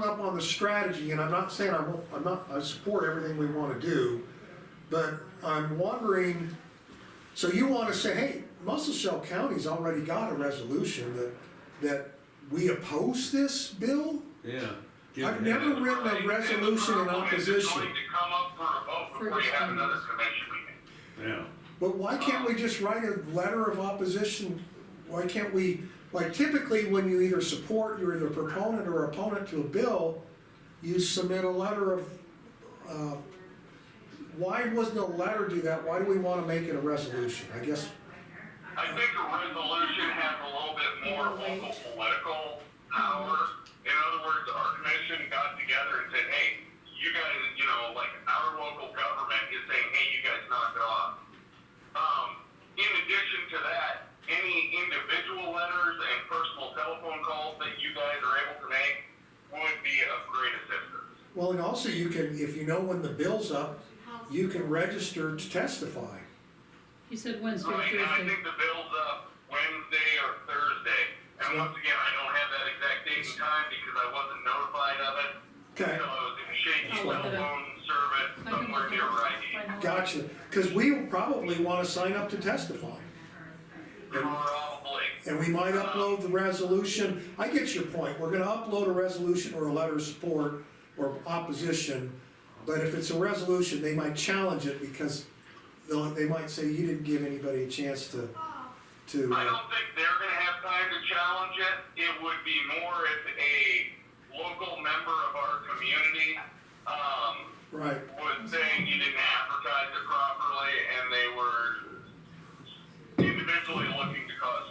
hung up on the strategy, and I'm not saying I support everything we wanna do, but I'm wondering, so you wanna say, hey, Muscle Shell County's already got a resolution that we oppose this bill? Yeah. I've never written a resolution in opposition. It's going to come up for a vote before you have another commission meeting. Yeah. But why can't we just write a letter of opposition? Why can't we, like typically when you either support, you're either proponent or opponent to a bill, you submit a letter of, why wasn't a letter do that? Why do we wanna make it a resolution? I guess, I think a resolution has a little bit more local political power. In other words, our commission got together and said, hey, you guys, like our local government is saying, hey, you guys knock it off. In addition to that, any individual letters and personal telephone calls that you guys are able to make would be of great assistance. well, and also you can, if you know when the bill's up, you can register to testify. He said Wednesday or Right, and I Thursday. think the bill's up Wednesday or Thursday. And once again, I don't have that exact date and time because I wasn't notified of it. Okay, So I was in a shaky I'll look it up. telephone service I can somewhere look it near up. Rite Find out. gotcha, cause we probably wanna sign up to testify. Probably. And we might upload the resolution, I get your point, we're gonna upload a resolution or a letter of support or opposition, but if it's a resolution, they might challenge it because they might say you didn't give anybody a chance to. I don't think they're gonna have time to challenge it. It would be more if a local member of our community, Right, was saying you didn't advertise it properly and they were individually looking to cause,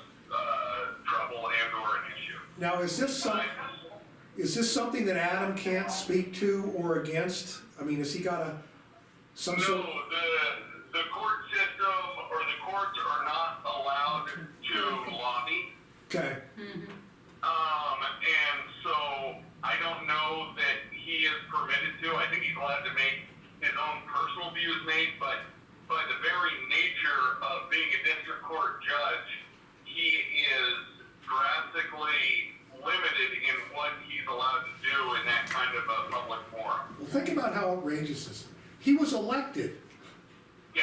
trouble and or an issue. now is this something that Adam can't speak to or against? I mean, has he got some sort? No, the court system or the courts are not allowed to lobby. Okay, And so I don't know that he is permitted to. I think he's allowed to make his own personal views made, but by the very nature of being a district court judge, he is drastically limited in what he's allowed to do in that kind of a public forum. well, think about how outrageous this is. He was elected.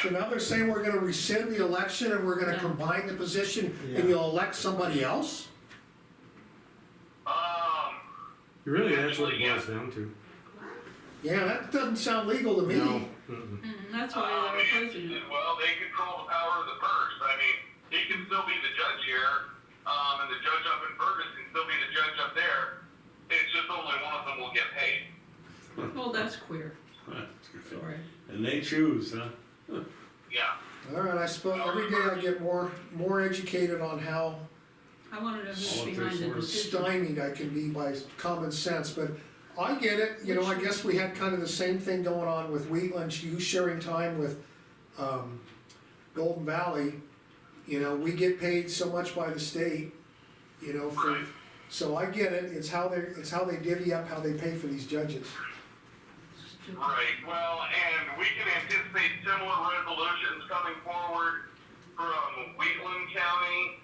So Yeah. now they're saying we're gonna rescind the election and we're gonna Yeah. combine the position Yeah. and you'll elect somebody else? Really, that's what it boils down to. Yeah, that doesn't sound legal to me. No. Mm-mm. That's why they're opposing it. Well, they control the power of the purse. I mean, he can still be the judge here, and the judge up in Fergus can still be the judge up there. It's just only one of them will get paid. Well, that's queer, sorry. And they choose, huh? Yeah. All right, I suppose every day I get more educated on how I wanna know who's Politics behind the work. decision. stymied I can be by common sense, but I get it, I guess we had kind of the same thing going on with Wheatland, you sharing time with, Golden Valley. We get paid so much by the state, for, Right. so I get it, it's how they divvy up how they pay for these judges. Right, well, and we can anticipate similar resolutions coming forward from Wheatland County,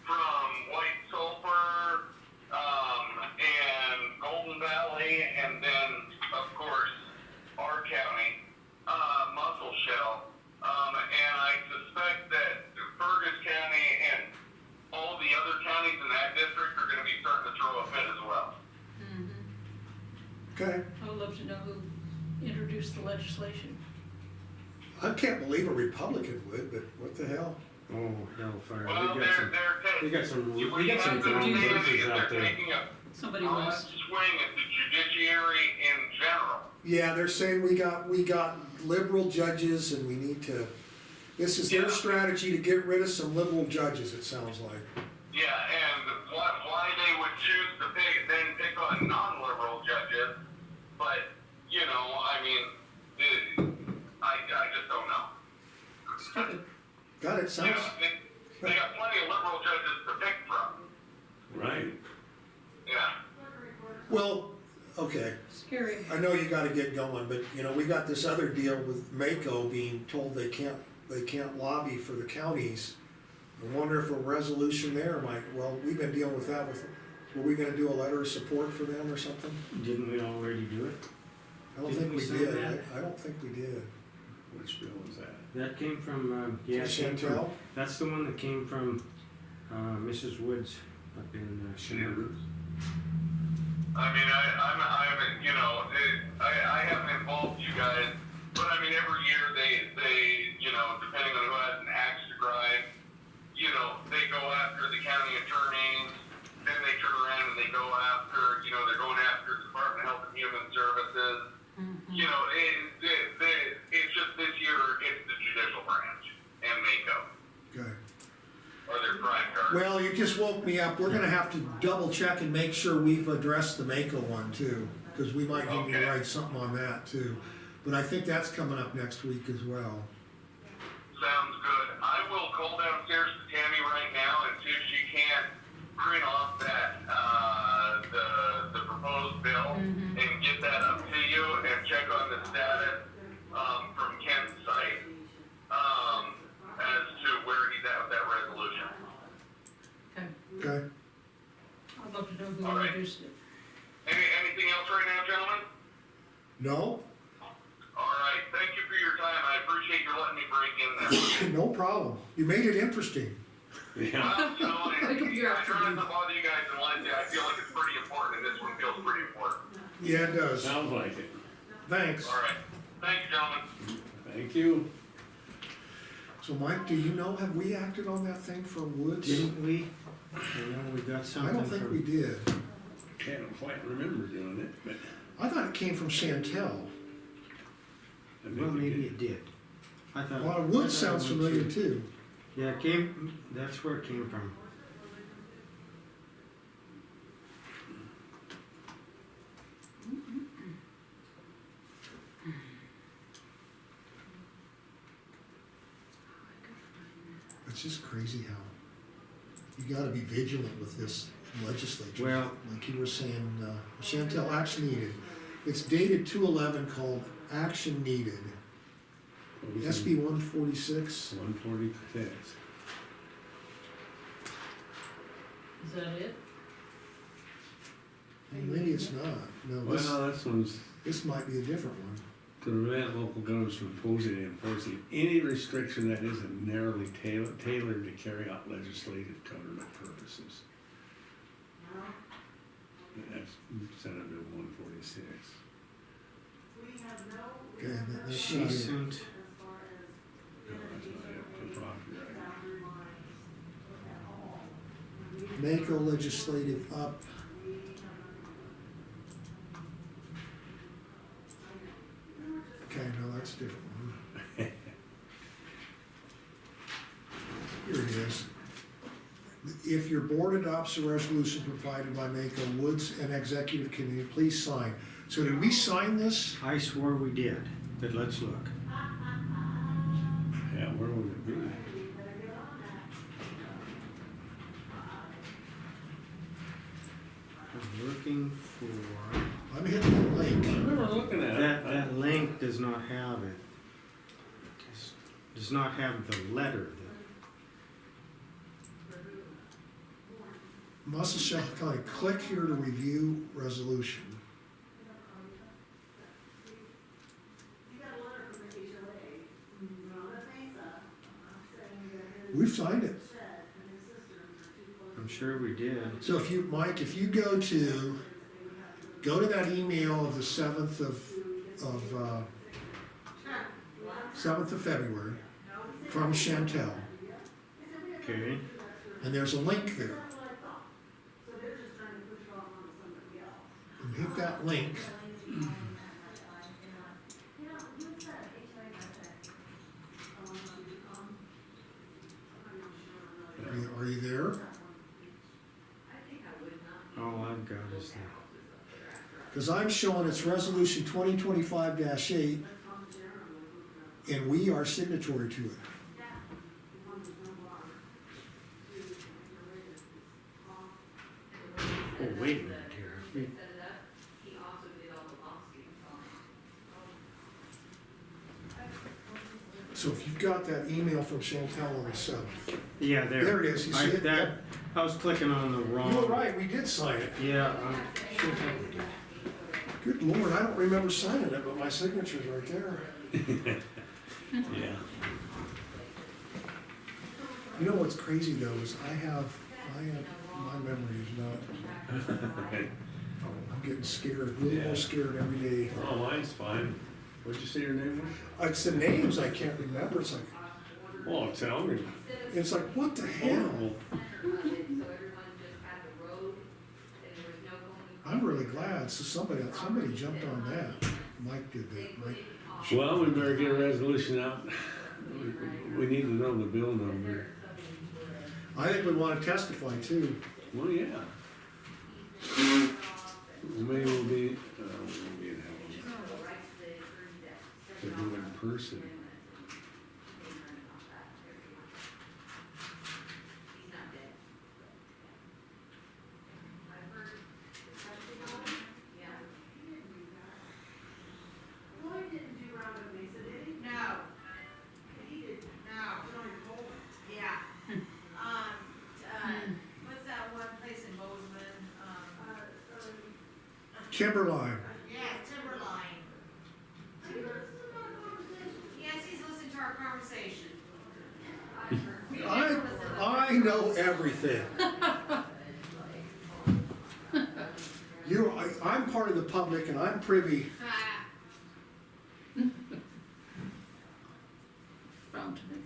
from White Sulphur, and Golden Valley, and then, of course, our county, Muscle Shell. And I suspect that Fergus County and all the other counties in that district are gonna be starting to throw a fit as well. Okay, I would love to know who introduced the legislation. I can't believe a Republican would, but what the hell? Oh, hellfire. Well, We got some, they're we got some what ground you have to understand verses is out they're there. taking a Somebody broad was, swing at the judiciary in general. Yeah, they're saying we got liberal judges and we need to, this is their Yeah. strategy to get rid of some liberal judges, it sounds like. Yeah, and why they would choose to pick on non-liberal judges, but, I mean, I just don't know. stupid. God, it sounds, They got plenty of liberal judges to pick from, Right. yeah. well, okay, Scary. I know you gotta get going, but, we got this other deal with Mako being told they can't lobby for the counties. I wonder if a resolution there might, well, we've been dealing with that with Were we gonna do a letter of support for them or something? Didn't we already do it? I don't Didn't think we we sign did, that? I don't think we did. Which bill was that? That came from, yeah, it came from- Chantel? that's the one that came from, Mrs. Woods up in, Shannon. I mean, I'm, you know, I haven't involved you guys, but I mean, every year they, you know, depending on who has an axe to grind, you know, they go after the county attorneys, then they turn around and they go after, you know, they're going after the Department of Health and Human Services. You know, it's just this year, it's the judicial branch and Mako, Okay. or their prime guard. Well, you just woke me up, we're gonna have to double check and make sure we've addressed the Mako one too, cause we might need to Okay. write something on that too. But I think that's coming up next week as well. Sounds good. I will call downstairs to Tammy right now and see if she can't print off that, the proposed bill and get that up to you and check on the status, from Kent's site, as to where he's at with that resolution. Okay, Okay? I'd love to know who All right. introduced it. Anything else right now, gentlemen? No? All right, thank you for your time. I appreciate you letting me break in there. No problem, you made it interesting. Yeah, Well, you know, Wake up your I try not afternoon. to bother you guys unless I feel like it's pretty important, and this one feels pretty important. Yeah, it does. sounds like it. Thanks. All right, thank you, gentlemen. Thank you. So Mike, do you know, have we acted on that thing for Woods? Didn't we? I know we got I something don't think we from, did. Can't quite remember doing it, but I thought it came from Chantel. I think well, we maybe did. it did. I thought. Well, I Woods thought sounds it went familiar through. too. Yeah, it came, that's where it came from. It's just crazy how you gotta be vigilant with this legislature. Well- Like you were saying, Chantel, action needed. It's dated 2/11 called Action Needed. SB 146. 146. Is that it? Maybe it's not. No, Well, this one's this might be a different one. to prevent local governments from imposing and enforcing any restriction that isn't narrowly tailored to carry out legislative government purposes. That's Senate Bill 146. Okay, that's She not it. sent, No, that's not it, for property right. Mako legislative up. Okay, no, that's a different one. Here it is. If your board adopts a resolution provided by Mako, Woods and Executive Committee, please sign. So did we sign this? I swore we did, but let's look. Yeah, where would it be? I'm looking for, I'm hitting the I link. remember looking at it. that link does not have it. Does not have the letter that, Muscle County, click here to review resolution. We've signed it. I'm sure we did. So if you, Mike, if you go to that email of the 7th of 7th of February from Chantel, Okay, and there's a link there. And hit that link. Are you there? all I've got is that. Because I'm showing it's resolution 2025-8, and we are signatory to it. Oh, wait a minute here. So if you've got that email from Chantel on the 7th, Yeah, there. there it is, you see it? That, Yep. I was clicking on the wrong. You were right, we did sign it. Yeah, should have. Good lord, I don't remember signing it, but my signature's right there. Yeah. You know what's crazy though, is my memory is not, I'm getting scared, a little Yeah. more scared every day. Oh, mine's fine. What'd you say your name was? It's the names I can't remember, it's like, Oh, tell me. it's like, what the hell? Horrible. I'm really glad, so somebody jumped on that. Mike did that, Mike. Well, we better get a resolution out. We need to know the bill number. I think we wanna testify too. Well, yeah. Maybe we'll be in hell. To do it in person. What's that one place in Bozeman? Timberline. Yeah, Timberline. Yes, he's listening to our conversation. I know everything. I'm part of the public and I'm privy. Fountain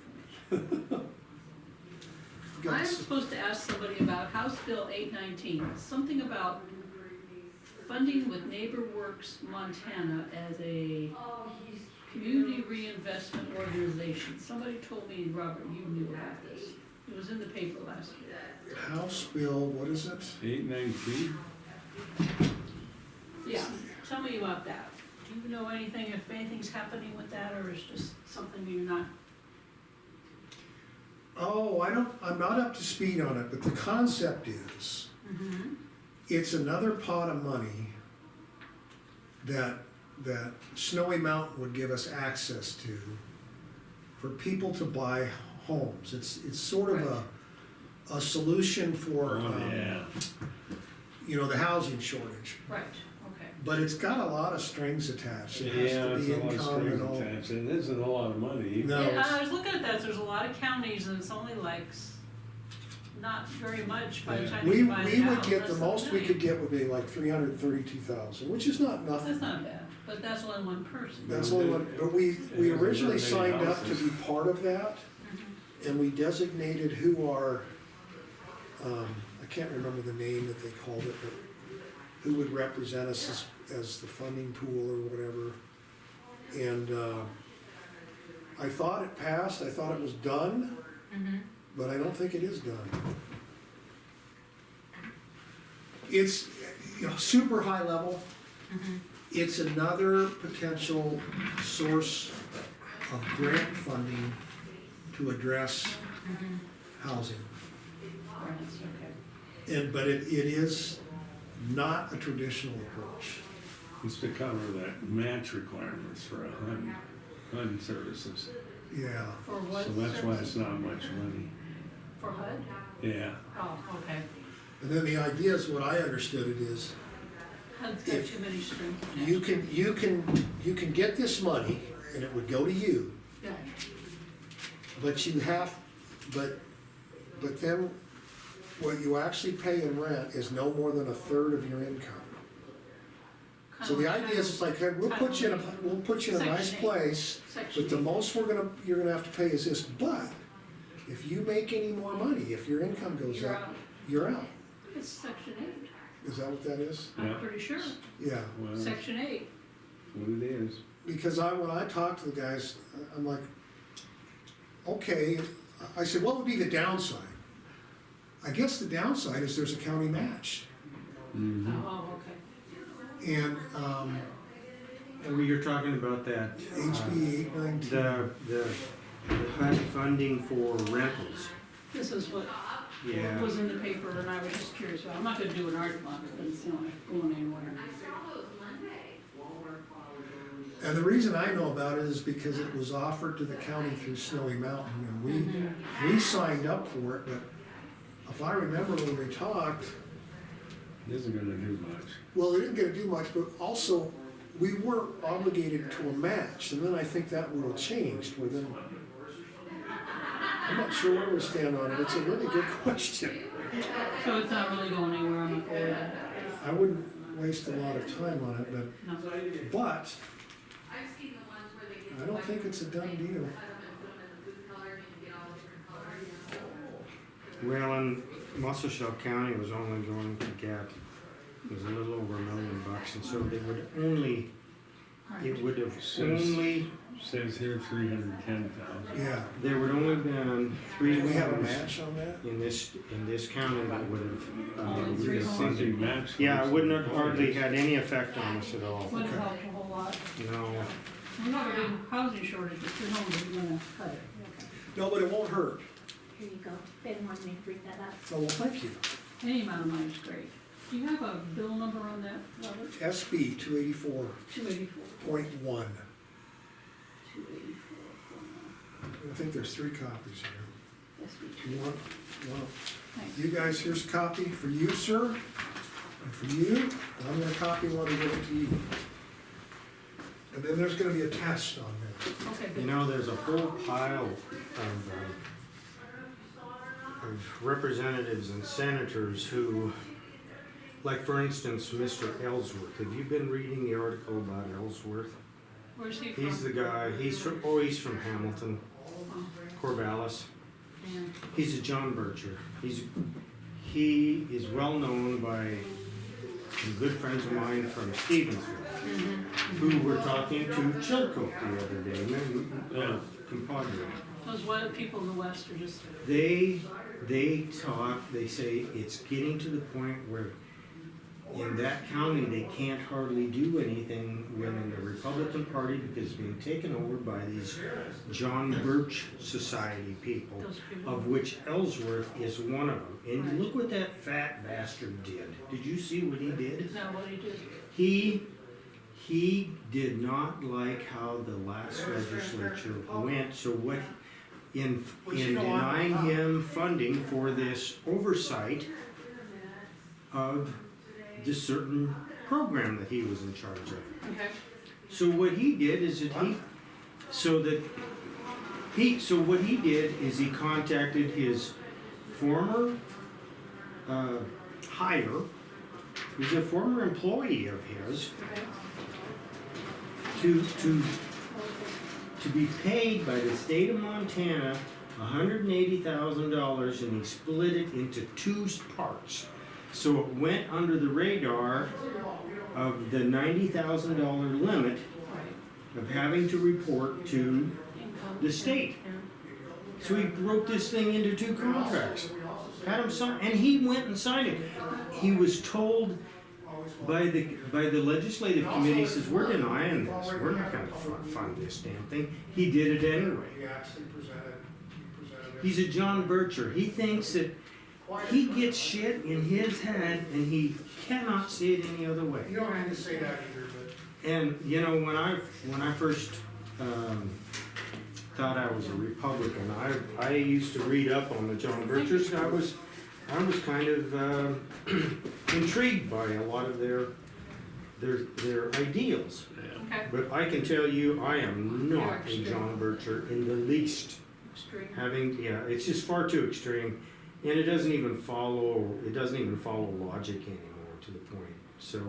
information. I'm Guys, supposed to ask somebody about House Bill 819, something about funding with NeighborWorks Montana as a community reinvestment organization. Somebody told me, Robert, you knew about this. It was in the paper last year. House Bill, what is it? 819? Yeah, tell me about that. Do you know anything, if anything's happening with that, or is just something you're not? Oh, I'm not up to speed on it, but the concept is, it's another pot of money that Snowy Mountain would give us access to for people to buy homes. It's sort of a solution for, Oh, yeah. the housing shortage. Right, okay. But it's got a lot of strings attached. It has Yeah, to it's be a lot of income strings and all. attached, and it isn't a lot of money. No. Yeah, it's- I was looking at that, there's a lot of counties and it's only like, not very much by the Yeah. time We you buy the house. would get, the less than most a we could million. get would be like 332,000, which is not nothing. That's not bad, but that's only one person. That's only one, but we Yeah, originally there's not many signed up to houses. be part of that, and we designated who our, I can't remember the name that they called it, but who would represent us as the funding pool or whatever. And, I thought it passed, I thought it was done, but I don't think it is done. It's, super high level. It's another potential source of grant funding to address housing. Grants, okay. But it is not a traditional approach. It's to cover that match requirements for HUD services. Yeah, For what? So that's why services? it's not much money. For HUD? Yeah. Oh, okay. and then the idea is, what I understood it is, HUD's got If too many strings. you can get this money, and it would go to you, Yeah, but you have, but then what you actually pay in rent is no more than a third of your income. So the idea is, it's like, hey, we'll put you in a nice Section eight. place, Section but the 8. most you're gonna have to pay is this, but if you make any more money, if your income goes You're up, out. you're out. It's section 8, Is that what that is? Yeah. I'm pretty sure. Yeah, Well, Section 8. what it is. because when I talk to the guys, I'm like, okay, I said, what would be the downside? I guess the downside is there's a county match, Mhm. Oh, okay. and, You're talking about that. HB 819. The HUD funding for rentals. This is what Yeah. was in the paper, and I was just curious about. I'm not gonna do an article on it, but it's not going anywhere. And the reason I know about it is because it was offered to the county through Snowy Mountain, and we signed up for it, but if I remember when we talked, It isn't gonna do much. well, we didn't get to do much, but also, we weren't obligated to a match, and then I think that rule changed within. I'm not sure where we stand on it, it's a really good question. So it's not really going anywhere, I'm not worried about it. I wouldn't waste a lot of time on it, No. but I don't think it's a done deal. Well, and Muscle Shell County was only going to get, it was a little over $1 million, and so they would only, it would have only, Says here 310,000. Yeah, there would only been 3 do we have a homes match on that? in this county that would have, Only would 3 have homes? funded. Something matched. Yeah, it wouldn't have hardly had any effect on us at all. Wouldn't help a whole lot. No, We have a big housing shortage, but 3 homes isn't gonna cut it. Okay. No, but it won't hurt. Here you go. Ben wanted me to bring that up. Oh, well, thank you. Any amount of money is great. Do you have a bill number on that, Robert? SB 284.1. 284. 284. I think there's 3 copies here. Yes, we You do. want, Thanks. you guys, here's a copy for you, sir, and for you, and I'm gonna copy one and give it to you. And then there's gonna be a test on there. Okay, you good. know, there's a whole pile of representatives and senators who, like for instance, Mr. Ellsworth. Have you been reading the article about Ellsworth? Where's he from? He's the guy, he's from Hamilton, Corvallis. Yeah. He's a John Bircher. He is well known by some good friends of mine from Stevensville, who were talking to Chilcote the other day, Yeah. compadre. Those wild people in the west are just, They talk, they say it's getting to the point where in that county, they can't hardly do anything within the Republican Party because it's being taken over by these John Birch Society people, those people. of which Ellsworth is one of them. And look what that fat bastard did. Did you see what he did? Now, what do you do? He did not like how the last legislature went, so what, in denying him funding for this oversight of this certain program that he was in charge of. Okay. So what he did is that what he did is he contacted his former hire, who's a former employee of his, Okay. to be paid by the state of Montana $180,000, and he split it into 2 parts. So it went under the radar of the $90,000 limit of having to report to the state. So he broke this thing into 2 contracts, had him sign, and he went and signed it. He was told by the legislative committee, says, we're denying this, we're not gonna fund this damn thing. He did it anyway. He actually presented He's a John Bircher. He thinks that he gets shit in his head and he cannot see it any other way. You don't need to say that either, but. And you know, when I first thought I was a Republican, I used to read up on the John Birchers, and I was kind of intrigued by a lot of their ideals. Okay. But I can tell you, I am not a John Bircher in the least. Extreme. It's just far too extreme, and it doesn't even follow logic anymore to the point. So,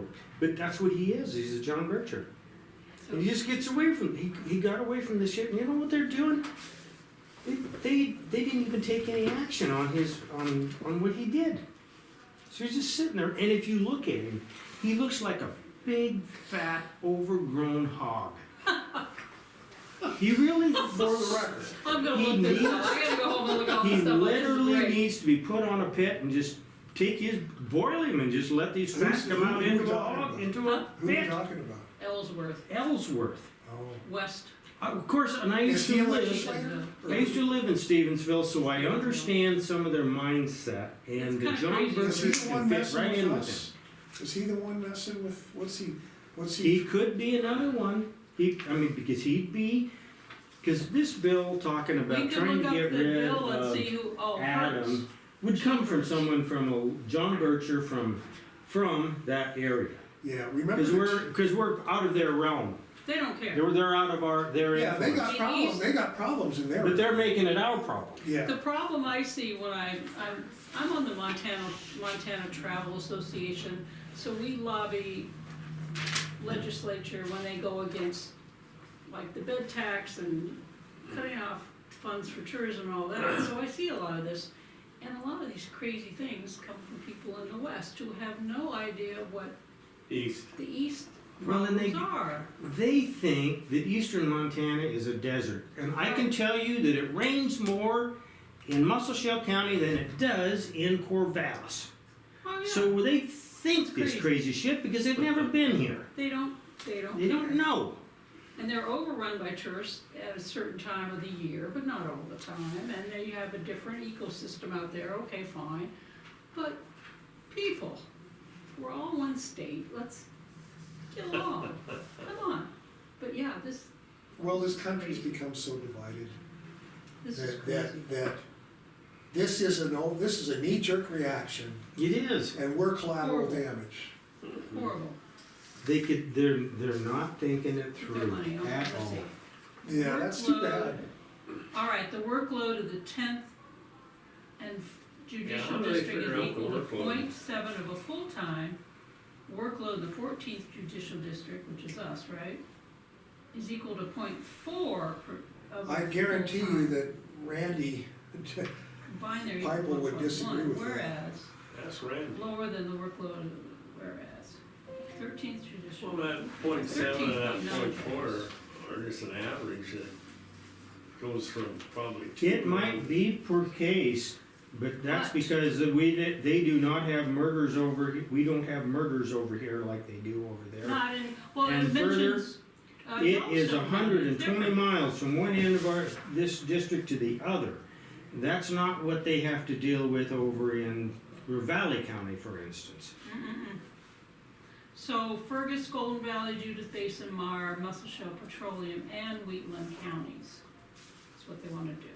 but that's what he is. He's a John Bircher. So, And he just gets away from, he got away from this shit, and you know what they're doing? They didn't even take any action on what he did. So he's just sitting there, and if you look at him, he looks like a big, fat, overgrown hog. He really, For the record. I'm gonna he look this up. needs- I gotta go home and look all he this stuff. This is literally great. needs to be put on a pit and just boil him and just let these fats come out into a Who are you pit. talking about? Ellsworth, Ellsworth. Oh. West. Of course, and I Is used he a to live. legislator? I used to live in Stevensville, so I understand some of their mindset, and It's the kinda John crazy. Is he Birchers the one can fit messing right in with with us? Is he the one messing with, what's him. he? He could be another one. Because this bill talking We about can trying look to up the get rid bill and of see who, oh, Hertz. Adam would come from someone from John Bircher from that area. Yeah, remember. Because we're out of their realm. They don't care. They're out of their Yeah, they influence. got problems in there. But they're making it our problem. Yeah, The problem I see when I'm on the Montana Travel Association, so we lobby legislature when they go against like the bed tax and cutting off funds for tourism and all that. So I see a lot of this, and a lot of these crazy things come from people in the West who have no idea what East. the East Well, and problems are. They think that eastern Montana is a desert. And I can tell you that it rains more in Muscle County than it does in Corvallis. Oh, yeah. So they think It's this crazy. crazy shit because they've never been here. They don't They don't care. know. And they're overrun by tourists at a certain time of the year, but not all the time. And then you have a different ecosystem out there, okay, fine. But people, we're all one state, let's get along, come on. But yeah, this well, this country's become so divided is that, crazy. that this is a knee-jerk reaction, It is. and we're collateral Horrible. damage. Horrible. They're not thinking it Keep their through money on at the all. state. Yeah, that's too Workload. bad. All right, the workload of the 10th and judicial how do they district figure is out the equal to workload? 0.7 of a full-time. Workload in the 14th judicial district, which is us, right, is equal to 0.4 of a I guarantee you full-time. that Randy, Combined they're Piper equal to would disagree 1.1, with that. whereas That's random. lower than the workload of, whereas 13th judicial. Well, that 0.7 and that 13.9 0.4 are just an average that goes from probably 2. It might be per case, but that's But- because they do not have murders we don't have murders over here like they do over there. Not in, well, it And further, mentions. It is Yellowstone, 120 different. miles from one end of this district to the other. That's not what they have to deal with over in Valley County, for instance. Mm-mm-mm. So Fergus, Golden Valley, Judith Basin, Mar, Muscle Shell Petroleum, and Wheatland counties. That's what they wanna do.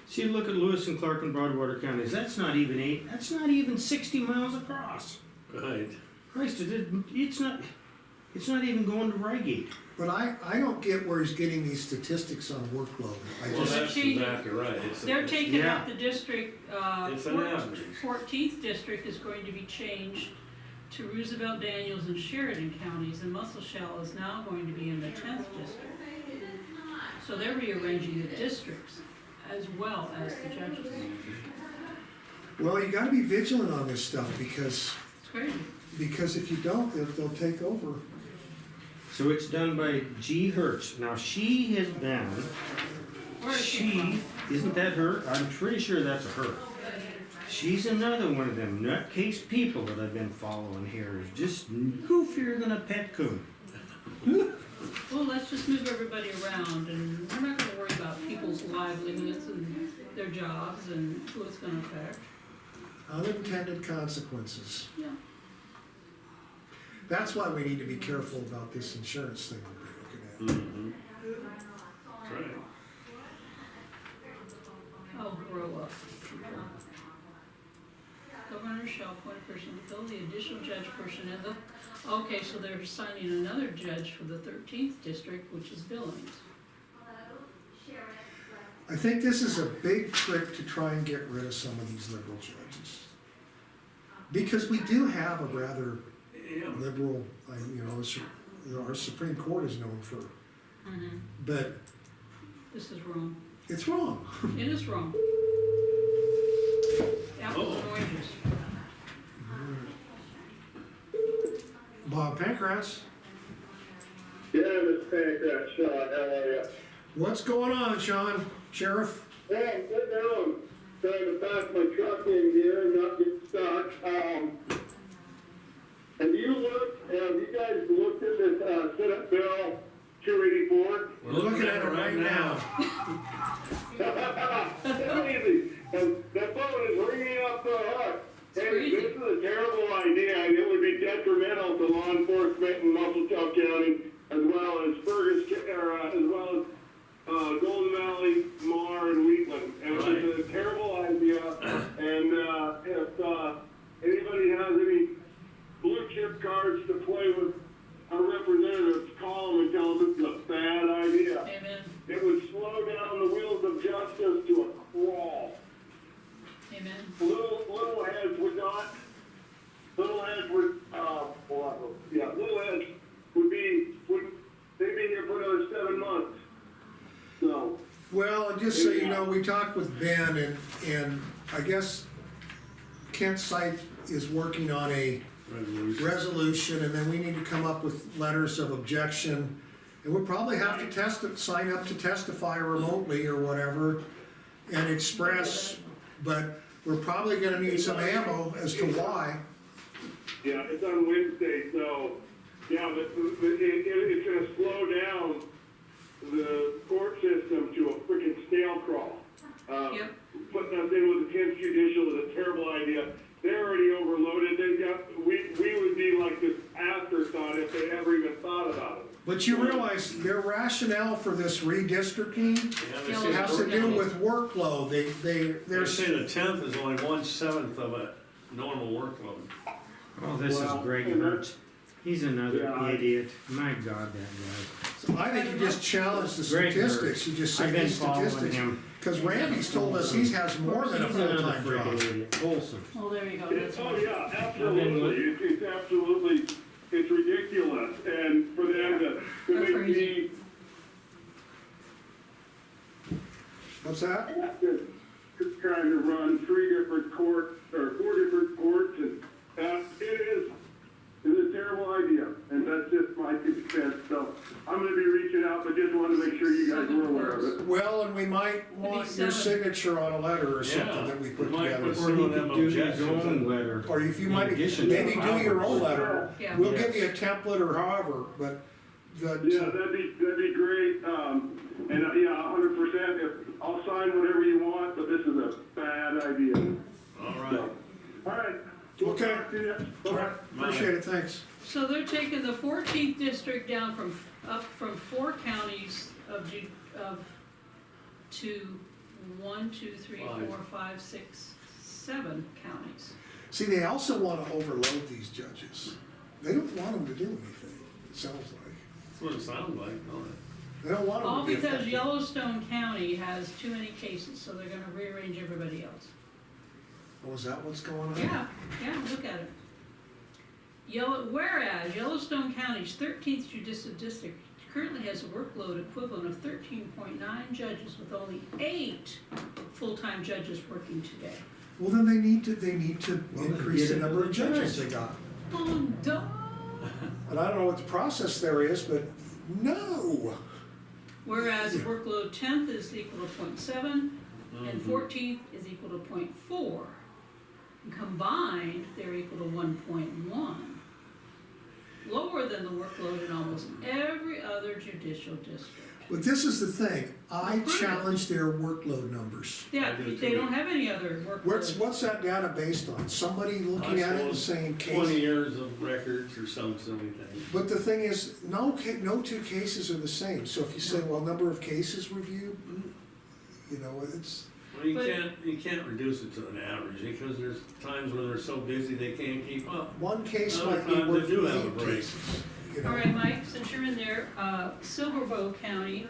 See, look at Lewis and Clark and Broadwater counties. That's not even 60 miles across. Right. Christ, it's not even going to Rygate. but I don't get where he's getting these statistics on workload. I Well, just, that's exactly right. They're taking Yeah. out the district, It's an average. 14th district is going to be changed to Roosevelt, Daniels, and Sheridan counties, and Muscle Shell is now going to be in the 10th district. So they're rearranging the districts as well as the judges. well, you gotta be vigilant on this stuff, because It's crazy. if you don't, they'll take over. So it's done by G. Hertz. Now she has been, Where is she from? isn't that her? I'm pretty sure that's a her. She's another one of them nutcase people that I've been following here. Just goofier than a pet coon. Well, let's just move everybody around, and we're not gonna worry about people's livelihoods and their jobs and who it's gonna affect. Unintended consequences. Yeah. That's why we need to be careful about this insurance thing we're looking at. Mm-hmm. That's right. Oh, grow up. Governor shall appoint a person to fill the additional judge portion of the, okay, so they're assigning another judge for the 13th district, which is Billings. I think this is a big trick to try and get rid of some of these liberal judges. Because we do have a rather Yeah. liberal, our Supreme Court is known for, Mm-hmm. but This is wrong. it's wrong. It is wrong. Apples and oranges. Bob Pankratz, Yeah, Mr. Pankratz, Sean, how are you? what's going on, Sean? Sheriff? Well, I'm sitting down, trying to back my truck in here and not get stuck. Have you guys looked at this, Senate Bill 284? We're looking at it right now. It's easy. The phone is ringing up the hook. Hey, crazy. this is a terrible idea, and it would be detrimental to law enforcement in Muscle County, as well as Golden Valley, Mar, and Wheatland. And it's a terrible idea, and just so you know, we talked with Ben and I guess Kent Site is working on a resolution, and then we need to come up with letters of objection. And we'll probably have to sign up to testify remotely or whatever and express, but we're probably gonna need some ammo as to why. Yeah, it's on Wednesday, so, yeah, but it's gonna slow down the court system to a freaking snail crawl. Yep. Putting us in with the 10th judicial is a terrible idea. They're already overloaded, we would be like this afterthought if they ever even thought about it. But you realize their rationale for this redistricting Yeah, they has to do with workload. They They're say the 10th is only 1/7 of a normal workload. Oh, this Well, is Greg and Hertz. He's another Yeah, idiot. My God, that So I think you just challenge the Greg statistics, you just guy. say I've been these following statistics. him. Cause Randy's told us he has more than a He's another full-time freaking job. idiot. Olson. Oh, there you go, It's, that's oh one. yeah, absolutely, it's absolutely, it's ridiculous, and for them to They're make crazy. What's that? trying to run 3 different courts, or 4 different courts, and, it's a terrible idea, and that's just my 2 cents, so I'm gonna be reaching out, but just wanted to make sure you guys were aware of it. Well, and we might want your 7. signature on a letter or something Yeah, that we put we might together. put Or he Some of could them do his objections own and- letter. Or if you in might, addition to maybe do your own ours. letter. Yeah. We'll Yes. give you a template or however, but Yeah, the, that'd be great, and, yeah, 100%, I'll sign whatever you want, but this is a bad idea. All right. All right. We'll Okay. talk to you. all Bye. right, appreciate it, thanks. So they're taking the 14th district down up from 4 counties to 1, 2, 3, 4, 5, 6, 7 counties. See, they also wanna overload these judges. They don't want them to do anything, it sounds like. That's what it sounds like, don't it? They don't want All them to be because effective. Yellowstone County has too many cases, so they're gonna rearrange everybody else. Oh, is that what's going on? Yeah, look at it. Whereas Yellowstone County's 13th judicial district currently has a workload equivalent of 13.9 judges with only 8 full-time judges working today. Well, then they need to Well, increase the get it number to of the judges judge. they got. Oh, duh. And I don't know what the process there is, but no. Whereas workload 10th is equal to 0.7 and Mhm. 14th is equal to 0.4. And combined, they're equal to 1.1. Lower than the workload in almost every other judicial district. But this is the thing, I challenge their workload numbers. Yeah, I do they too. don't have any other workload. What's that data based on? Somebody looking at it and saying 20 case? years of records or some silly thing. But the thing is, no 2 cases are the same. So if you say, well, number of cases reviewed, you know, it's, Well, you But- can't reduce it to an average, because there's times when they're so busy they can't keep up. one case Other might be times they worth do have a 8 break. cases. You know? All right, Mike, since you're in there, Silverbow County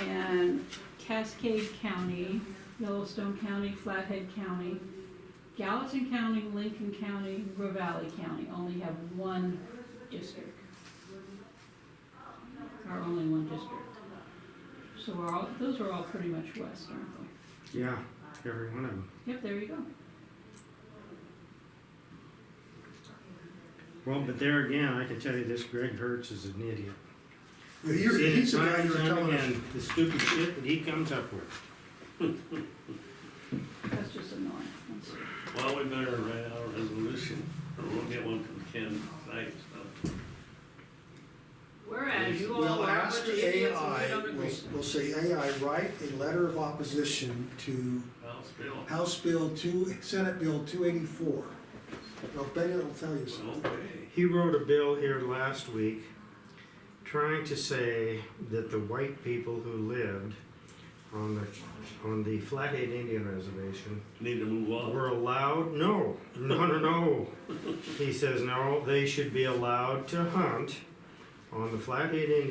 and Cascade County, Yellowstone County, Flathead County, Gallatin County, Lincoln County, Ravalli County only have 1 district. Or only 1 district. So those are all pretty much west, aren't they? Yeah, every one of them. Yep, there you go. Well, but there again, I can tell you this, Greg Hertz is an idiot. He's the Seen it guy time you were and time telling us. again, the stupid shit that he comes up with. That's just annoying. That's- Well, we better write out a resolution, or we'll get one from Ken tonight, so. Whereas you all We'll are a ask bunch of idiots and we AI, don't agree. we'll say, AI, write a letter of opposition to House bill. House Bill 2, Senate Bill 284. I'll bet it'll tell you something. Okay. He wrote a bill here last week trying to say that the white people who lived on the Flathead Indian Reservation Need to move on. were allowed, no. He says, no, they should be allowed to hunt on the Flathead Indian